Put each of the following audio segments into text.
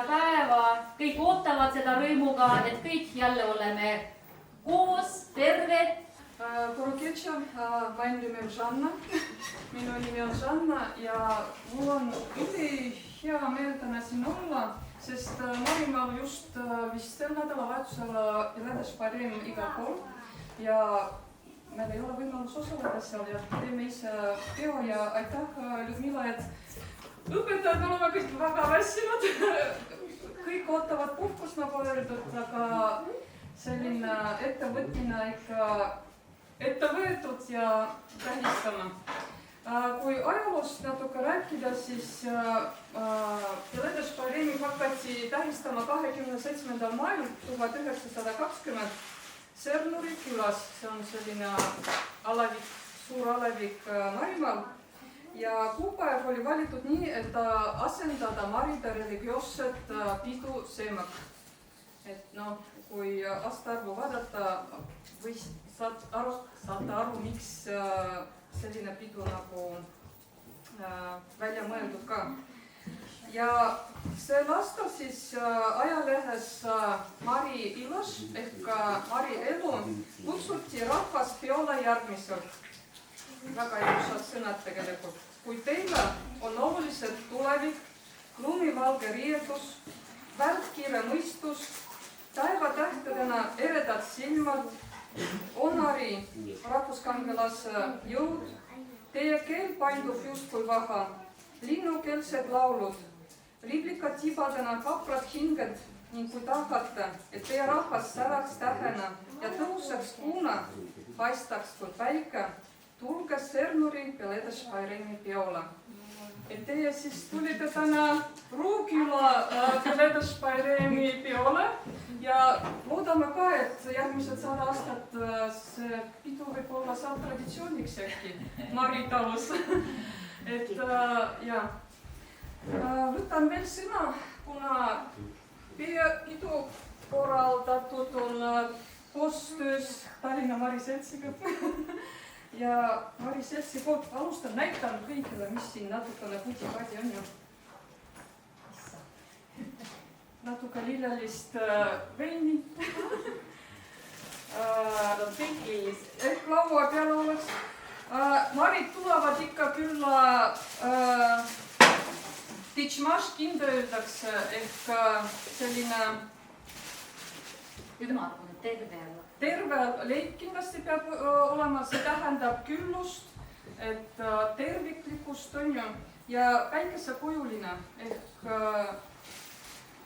seda päeva, kõik ootavad seda rõõmuga, et kõik jälle oleme koos, terved. Добрый вечер, моим именем Жанна, minu nimi on Жанна ja mul on hea meel täna siin olla, sest Marimaal just vist sel nädalavahetusel Peledes Parim igal pool ja meil ei ole võimalus osaleda seal ja teeme ise peo ja aitäh Ljudmila, et õpetajad oleme kõik väga väsinud, kõik ootavad puhkust nagu öeldud, aga selline ettevõtmine ikka ette võetud ja tähistame. Kui ajaloost natuke rääkida, siis Peledes Parimi hakati tähistama 27. mail 1920 Sernuri külas. See on selline alevik, suur alevik Marimaal. Ja kuupäev oli valitud nii, et asendada Maride religioosset pidu Seemak. Et kui aastaarvu vaadata, saate aru, miks selline pidu nagu välja mõeldud ka. Ja sel aastal siis ajalehes Mari Ilus ehk Mari Elu kutsuti rahvas peole järgmiselt. Väga ilusad sõnad tegelikult. Kui teile on oluliselt tulevik, lumivalge riietus, välkkiire mõistus, taevatähtedena eredad silmad, Onari rahvuskangelase jõud, teie keel paindub justkui vaha, linnukeelsed laulud, riblikad tibadena haprad hinged ning kui tahate, et teie rahvas säraks tähena ja tõuseks kuuna, paistaks kui päike, tulge Sernuri Peledes Parimi peole. Et teie siis tulite täna Ruuküla Peledes Parimi peole ja loodame ka, et järgmised 100 aastat see pidu võib-olla saab traditsiooniks äkki Mari talus. Et ja, võtan veel sõna, kuna pidu korraldatud on koostöös Tallinna Mari Seltsiga. Ja Mari Seltsi poolt alustan, näitan kõigile, mis siin natukene pudi-padi on ju. Natuke lillelist veini. Ehk laua peale oleks. Marid tulevad ikka külla Tičmaškin öeldakse ehk selline terve leib kindlasti peab olema, see tähendab küllust, et terviklikust on ju ja päikesekujuline ehk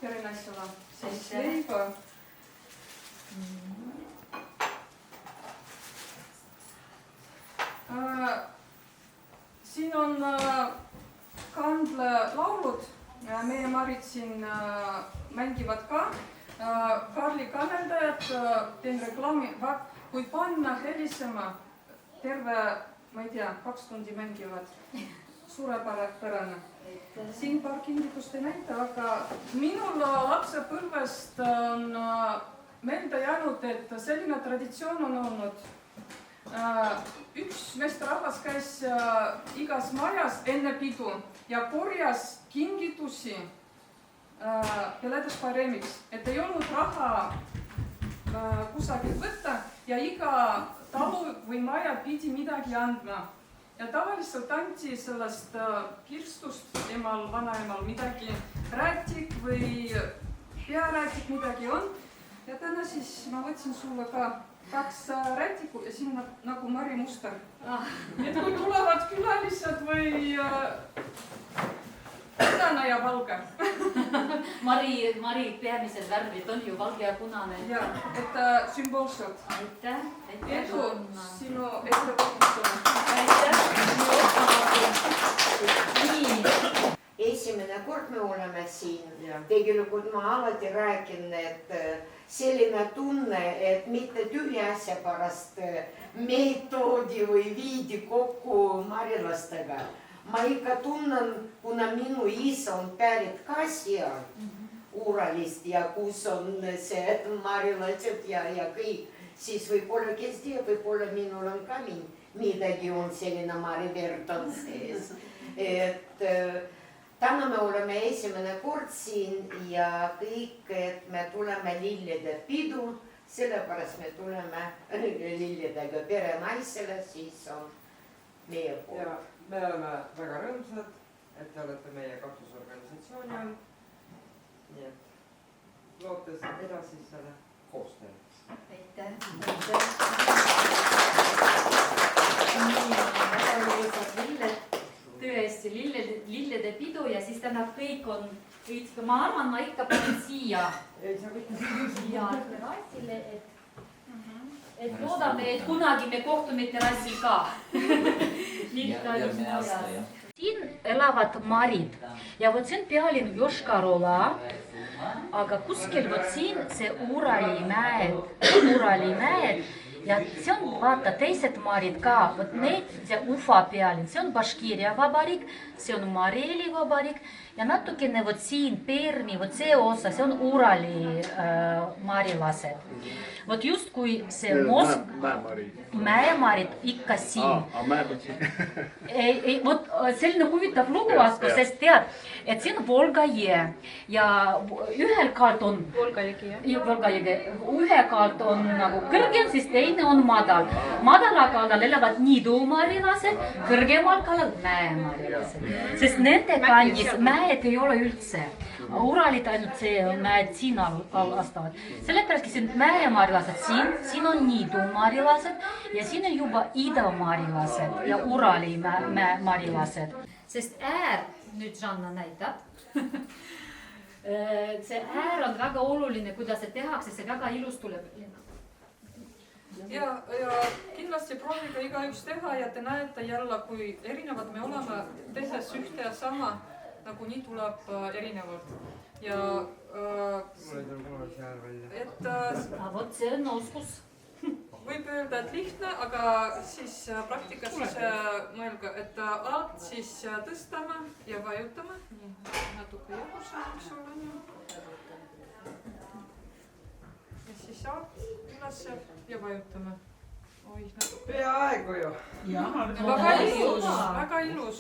perinaisele siis leiba. Siin on kandlelaulud, meie Marid siin mängivad ka. Karli kanneldajad, teen reklaami, kui panna helisema terve, ma ei tea, 2 tundi mängivad, suurepärane. Siin paar kingitust ei näita, aga minul lapsepõlvest on meelde jäänud, et selline traditsioon on olnud. Üks meesterahvas käis igas majas enne pidu ja korjas kingitusi Peledes Paremiks, et ei olnud raha kusagil võtta ja iga talu või maja pidi midagi andma. Ja tavaliselt anti sellest kirstust emal, vanaemal midagi, räätik või pearäätik midagi on. Ja täna siis ma võtsin sulle ka 2 räätiku ja siin on nagu Mari muster. Et kui tulevad külalised või punane ja valge. Mari peamised värvid on ju valge ja punane. Ja, et sümboolselt. Aitäh. Edu sinu ettevõtmisele. Aitäh. Esimene kord me oleme siin. Tegelikult ma alati räägin, et selline tunne, et mitte tühja asja pärast meid toodi või viidi kokku marilastega. Ma ikka tunnen, kuna minu isa on pärit ka seal Uuralist ja kus on see marilased ja kõik, siis võib-olla kes teab, võib-olla minul on ka midagi on selline mariverd on sees. Et täna me oleme esimene kord siin ja kõik, et me tuleme lillede pidu, sellepärast me tuleme lilledega perenaisele, siis on meie poolt. Ja me oleme väga rõõmsad, et te olete meie katusorganisatsiooni all. Nii et lootes edasisele koostööle. Aitäh. Tõesti, lillede pidu ja siis täna kõik on, ma arvan, ma ikka panen siia. Ei saa mitte Ja terrassile, et loodame, et kunagi me kohtume terrassil ka. Siin elavad marid ja vot siin pealinn Joškarola, aga kuskil vot siin see Urali mäed ja see on vaata teised marid ka, vot need, see Ufa pealinn, see on Baškiria vabariik, see on Mareli vabariik ja natukene vot siin Permi, vot see osa, see on Urali marilased. Vot just kui see mäemarid ikka siin. Vot selline huvitav lugu asku, sest tead, et siin on Volga jõe ja ühel kaalt on ühe kaalt on nagu kõrgem, siis teine on madal. Madala kaldal elavad niidumarilased, kõrgemal kaldal mäemarilased, sest nende kandis mäed ei ole üldse. Uralit ainult see mäed siin astavad. Sellepärast siin mäemarilased, siin on niidumarilased ja siin on juba idamarilased ja Urali marilased. Sest nüüd Žanna näitab, see on väga oluline, kuidas see tehakse, see väga ilus tuleb. Ja kindlasti proovige igaüks teha ja te näete jälle, kui erinevad me oleme, tehes ühte ja sama, nagu nii tuleb erinevalt. Ja vot see on oskus. Võib öelda, et lihtne, aga siis praktikas mõelge, et alt siis tõstame ja vajutame. Natuke jaguseks olen. Ja siis alt üles ja vajutame. Peaaegu ju. Väga ilus.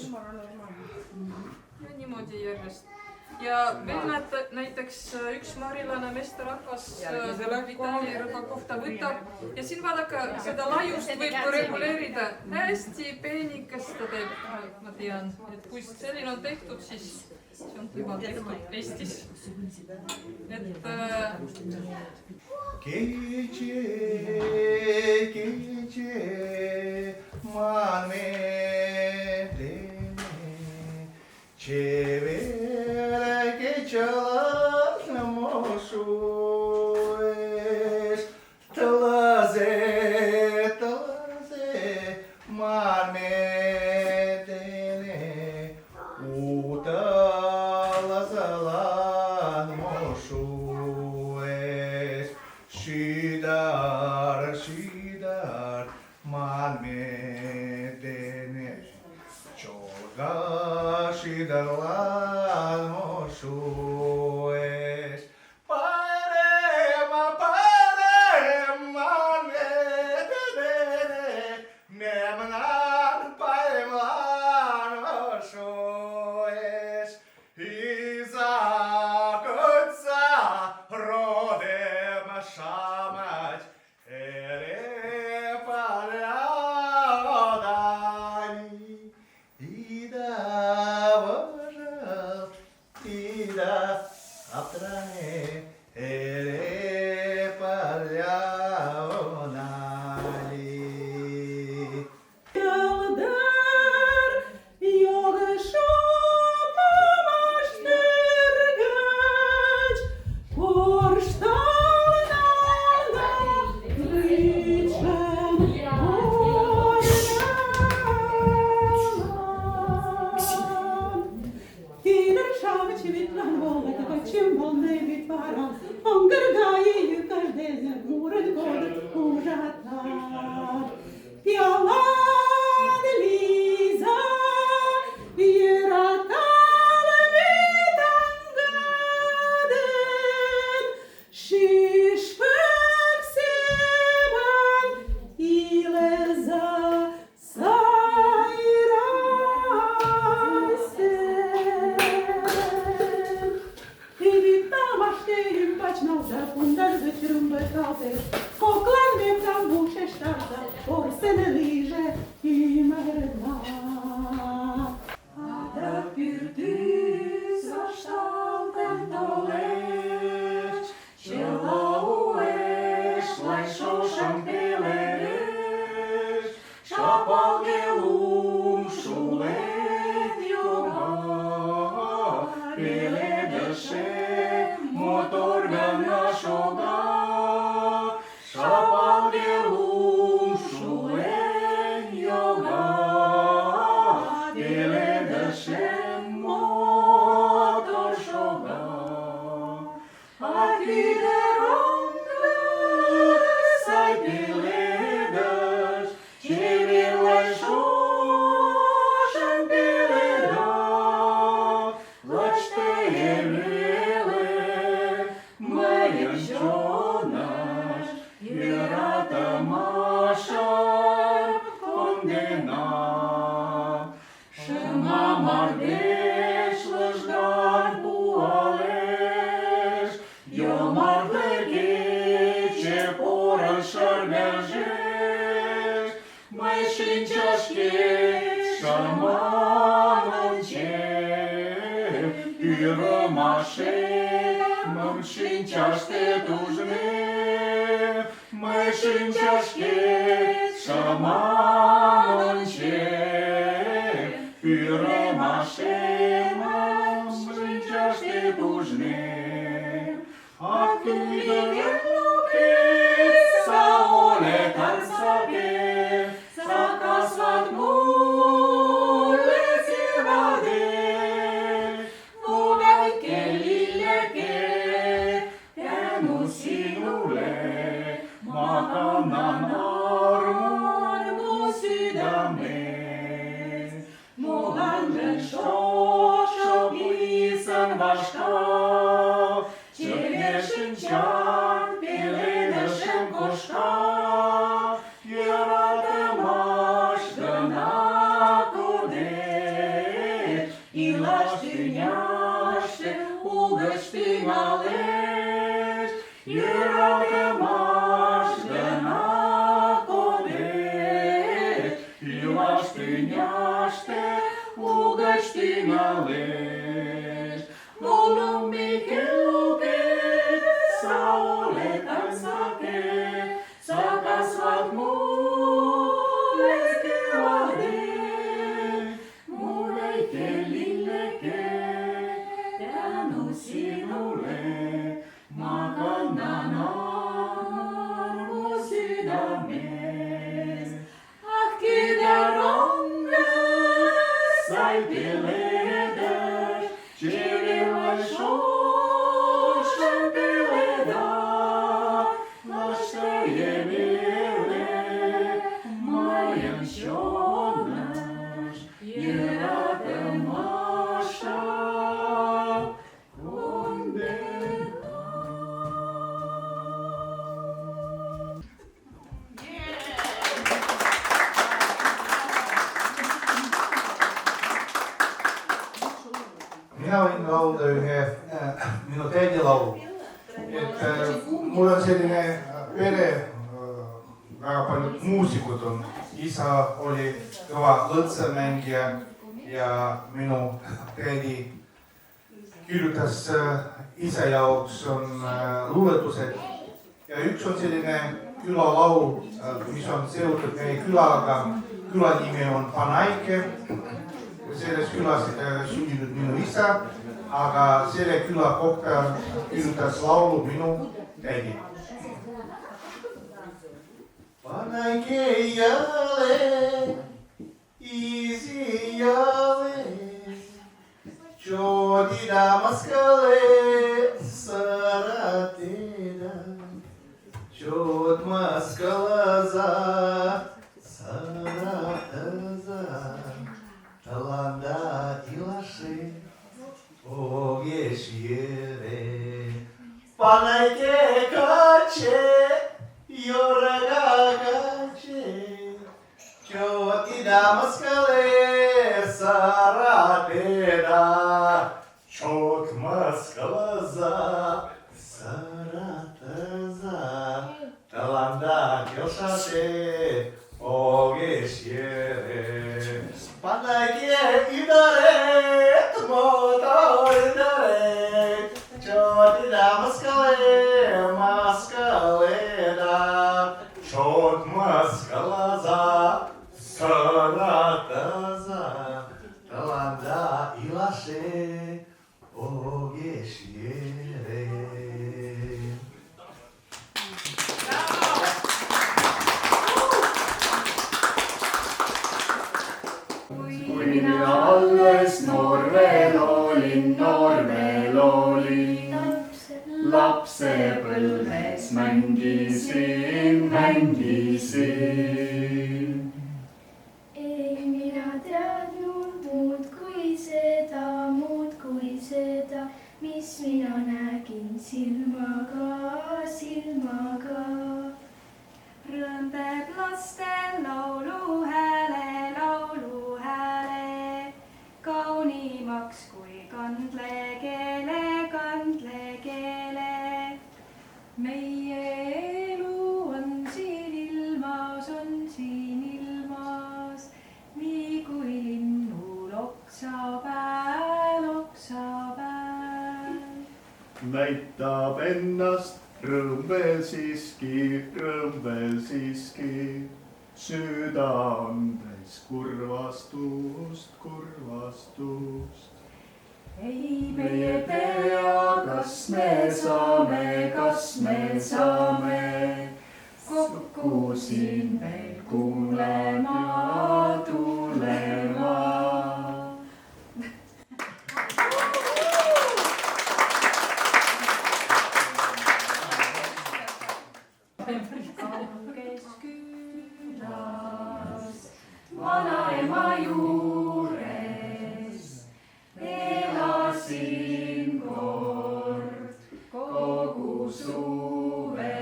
Ja niimoodi järjest. Ja veel näiteks üks marilane meesterahvas Vitali rõba kohta võtab ja siin vaadake, seda laiust võib reguleerida. Hästi peenikest ta teeb, ma tean, et kui selline on tehtud, siis see on juba tehtud Eestis. Cevere che çalar moşues Tlaze marmedene Utalazalan moşues Şidar marmedene Şidarlan moşues Parema medene Nemnan paemlan moşues İzakutsa rodem şamać Ere palyadani İda vajal, İda atrane, ere palyonali. Yaldır, yogışamaş dergeç, Porştallarla içen oynanan. Tider şavı çivitlan boğla, kaçım bolne bitvaran, Angır gaye yükar dene, Murad godet uğratar. Yalan Liza, yaratal mitangadın, Şişpek seven ileza sayraysen. Laci n-au dar pundar de trâmbătate, Coclan de tambușe ștarta, Or se ne lige i merda. Ada pyrtys astalten tolech, Cela ueș, lai șoșan pelereș, Șapalgelum șulet ioga, Peledășe motor gana șoga, Șapalgelum șulet ioga, Peledășe motor șoga. Ai peledaș, cele lai șoșan peledaș, Laci tăierele, mai înșonaș, Era tămașar condenat. Și m-amardeș lășgar cu aleș, Eu m-ar ce poră șarmerjeș, Mai și-nceașchet și-aman încep, Pyrămașe mă-mi și-nceaște dușne, Mai și-nceașchet și-aman încep, Pyrămașe mă-mi și-nceaște dușne. Acum de Saole tansake, sakasvat mulle sirade, Uveike lilleke, Tenu sinule, Makanan armu sydame. Mulangen șoșo pisan vașca, Ciebie-și-ncean, peledășem coșca, Era tămaș gănacode, Ilaștineaște, ugăștinaleș, Era tămaș gănacode, Ilaștineaște, ugăștinaleș. Volumbique luke, Saole tansake, Sakasvat muleke vade, Muleike lilleke, Teanu sinule, Makanan armu sydamės. Aktideronge, sai peledaš, Cele lai șoșan peledaș, Laci tăierele, mai înșonaș, Era tămașa condenat. Mina võin laulda ühe minu tädi laulu. Mul on selline pere, väga paljud muusikud on. Isa oli kõva lõtsemängija ja minu tädi kirjutas isa jaoks on luuletused. Ja üks on selline külalaul, mis on seotud meie külaga. Küla nimi on Panaike. Selles külas sündinud minu isa, aga selle küla kohta kirjutas laulu minu tädi. Panaike jale, isi jale, Čodi damaskale, sarateda, Čod maskalaza, sarataza, Talanda ilașe, ogheșiere, Panaike cace, ioragace, Cioti damascale, saratera, Ciot mascalaza, saratera. da çok maskalaza sarataza talanda ilaşe o geçyere. Kui mina alles noor veel olin, lapsepõlves mängisin. Ei mina teadnud muud kui seda, mis mina nägin silmaga. Rõõm teeb lastel lauluhääle, kaunimaks kui kandlekeele. Meie elu on siin ilmas, nii kui linnu loksapäev. Näitab ennast rõõm veel siiski, süda on täis kurvastust. Ei meie tea, kas me saame kokku siin veel tulema. Kauges külas vanaema juures elasin kord kogu suve.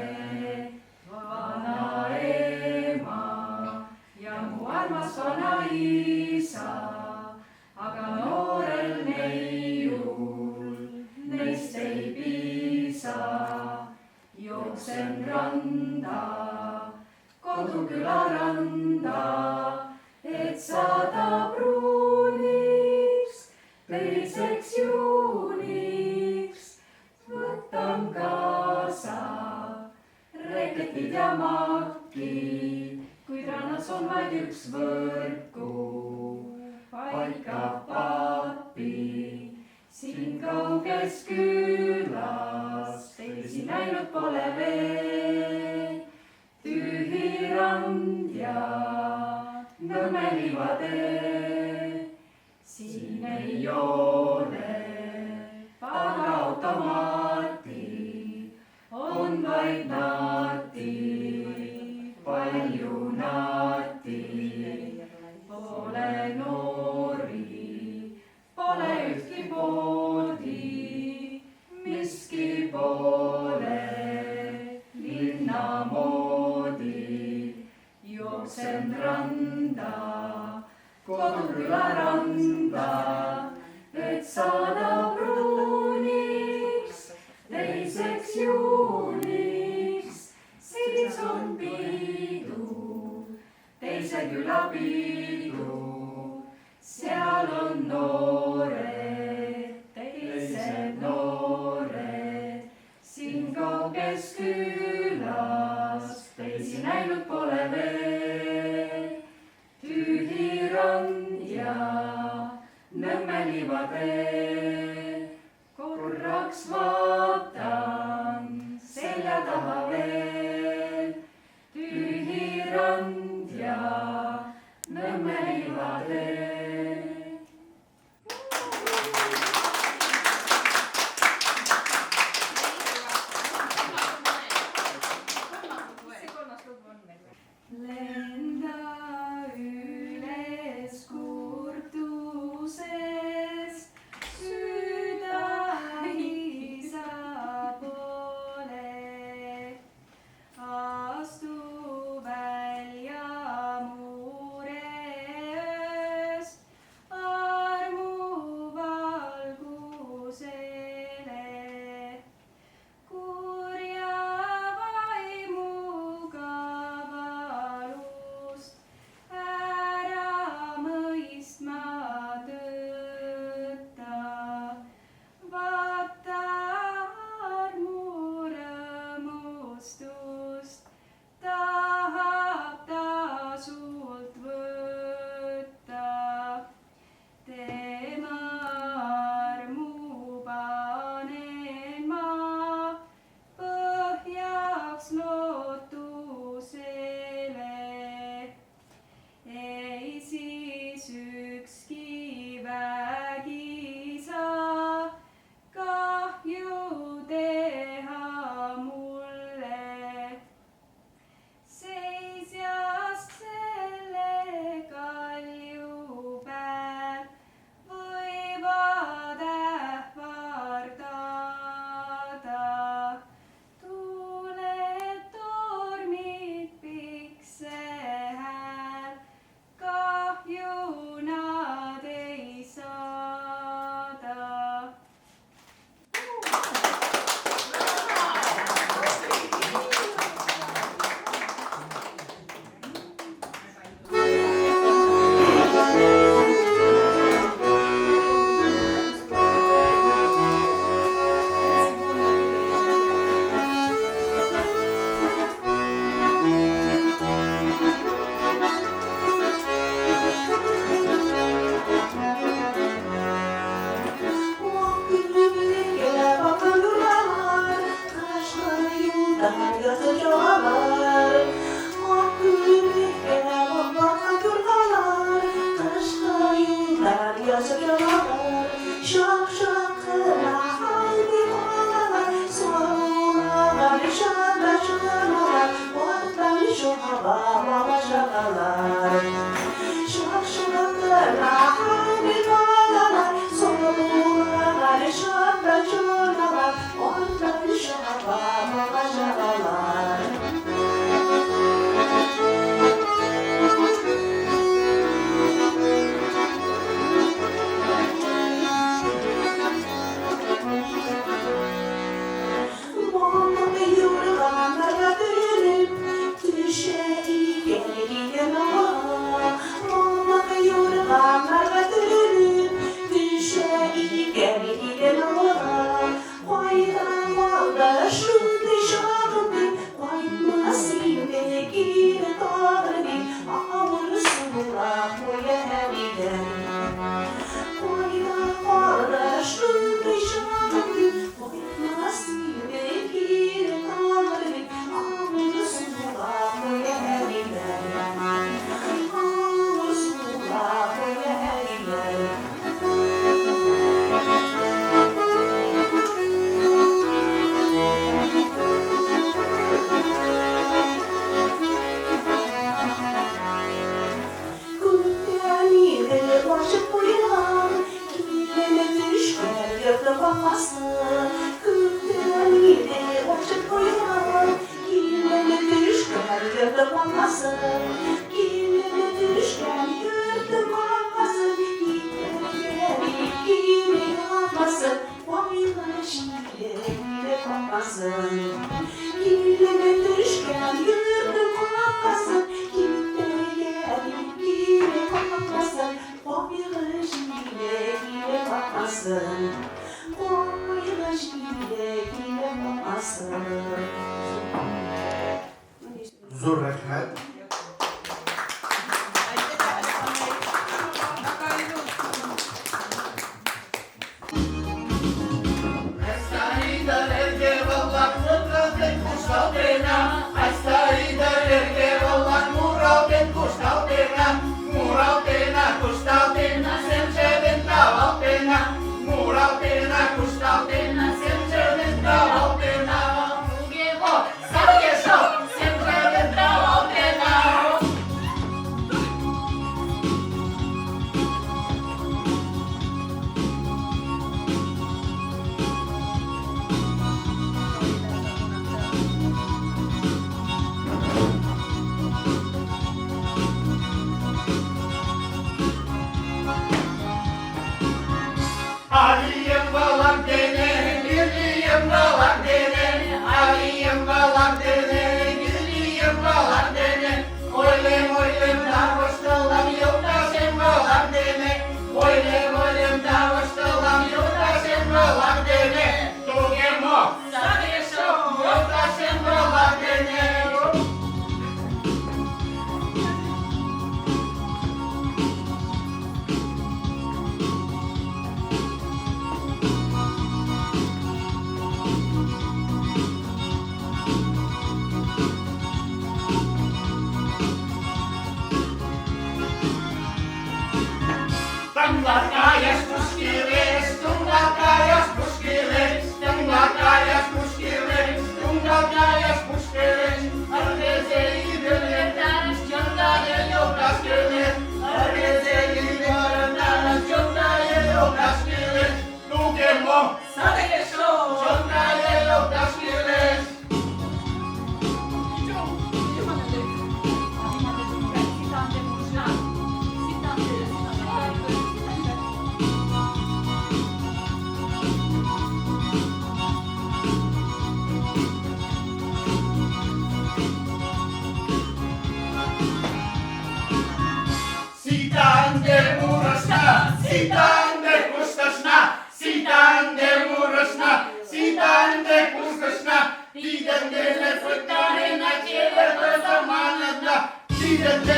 Vanaema ja mu armas vanaisa, aga noorel neiul neist ei piisa. Jooksen randa, koduküla randa, et saada pruuniks, 2. juuniks. Võtan kaasa reketid ja makki, kuid rannas on vaid üks võrku. Paikab papi siin kauges külas, teisi näinud pole veel. Tühi rand ja Nõmme liivatee, siin ei ole pangaautomaati, on vaid naati, palju naati. Pole noori, pole ühtki poodi, miski pole linna moodi. Jooksen randa, koduküla randa, et saada pruuniks, 2. juuniks. Siis on pidu, 2. küla pidu, seal on noored, teised noored. Siin kauges külas teisi näinud pole veel. Tühi rand ja Nõmme liivatee, korraks vaatan selja taha veel. Tühi rand ja Nõmme liivatee. yazık yollar. Akülüke bakma gürgalar, taşta yollar yazık yollar. Şak şakına halbi kolalar, sorulalar, şaka şakalar, ortadan şu hava şakalar. Şak şakına halbi kolalar, sorulalar, şaka şakalar, ortadan şu hava şakalar. Zor rahmet. Aliyem balam dene, birliyem balam dene. Aliyem balam dene, birliyem balam dene. Oylem oylem da hoştalam yok da sen balam dene. Oylem oylem da hoştalam yok da sen balam dene. Tugemo, sadeşo, yok da sen balam dene. Tanglakájas puskiles, tanglakájas puskiles, tanglakájas puskiles, tanglakájas puskiles. Arvezeli göllerden çantaya yok askeler, arvezeli göllerden çantaya yok askeler. Tugemo, sadeşo, çantaya yok askeler. Sitande kustasna, sitande murasna, sitande kustasna. Tidende le fruttare na chiede per domanda, tidende